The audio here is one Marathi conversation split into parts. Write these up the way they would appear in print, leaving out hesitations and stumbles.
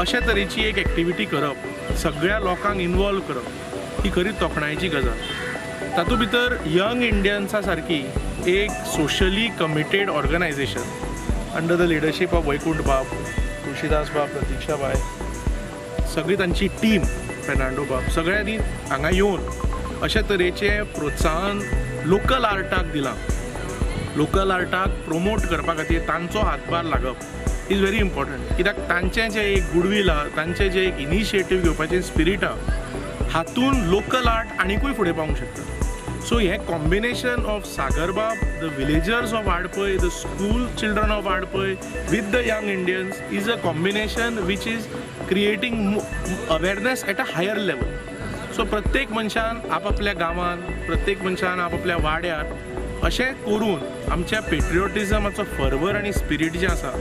अशा तरेची एक एक्टिविटी करप, सगळ्या लोकांक इन्वॉल्व करप ही खरी तोखणायची गजाल। तातूंत भितर यंग इंडियन्सा सारकी एक socially committed organisation under the leadership of Vaikunth Bab, Tulshidas बाब, प्रतीक्षा बाय, सगळी तांची टीम, फेर्नांडो बाब, सगळ्यांनी हांगा येवन अशा तरेचे प्रोत्साहन लोकल आर्टाक दिलां। लोकल आर्टाक प्रमोट करपा खातीर तांचो हातभार लागप इज व्हेरी इम्पॉर्टंट, कित्याक तांचें जें एक गुडवील आहा, तांचें जें एक इनिशिएटीव घेवपाचें स्पिरीट आहा, हातून लोकल आर्ट आनीकूय फुडें पावूंक शकता। सो हें कॉम्बिनेशन ऑफ सागरबाब, the villagers of Adpai, the school children of Adpai with the young Indians is a combination which is creating awareness at a higher level. So प्रत्येक मनशान आपल्या गांवांत, प्रत्येक मनशान आपल्या वाड्यार अशें करून आमच्या पेट्रियोटिजमाचो फर्वर आनी स्पिरीट जें आसा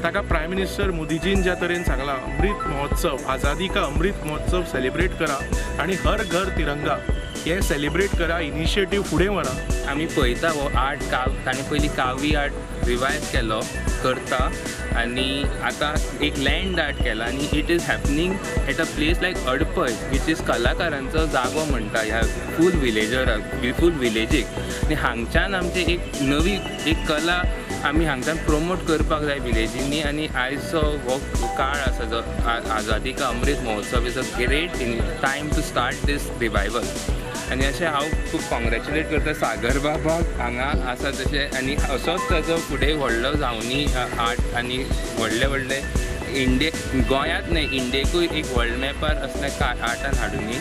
ताका प्रायम मिनिस्टर मोदीजीन ज्या तरेन सांगलां, अमृत महोत्सव, आझादी का अमृत महोत्सव सेलिब्रेट करा आनी हर घर तिरंगा हे सेलिब्रेट करा, इनिशिएटीव फुडें व्हरा। आमी पळयता हो आर्ट ताणें पयलीं कावी आर्ट रिवायव केलो करता आनी आतां एक लँड आर्ट केला आनी it is happening at a place like Adpai which is कलाकारांचो जागो म्हणटा ह्या फूल विलेजराक, फूल विलेजीक। आनी हांगच्यान आमची एक नवी एक कला आमी हांगच्यान प्रमोट करपाक जाय विलेजींनी। आनी आयजचो हो काळ आसा जो आझादी ka Amrit Mahotsav is a great time to start this revival. आनी अशें हांव खूब कॉंग्रॅच्युलेट करता सागर बाबाक हांगा आसा तशें, आनी असोच ताजो फुडें व्हडलो जावनी आर्ट आनी व्हडले व्हडले गोंयांत न्हय इंडियेकूय एक वर्ल्ड मॅपार असल्या आर्टान हाडुनी।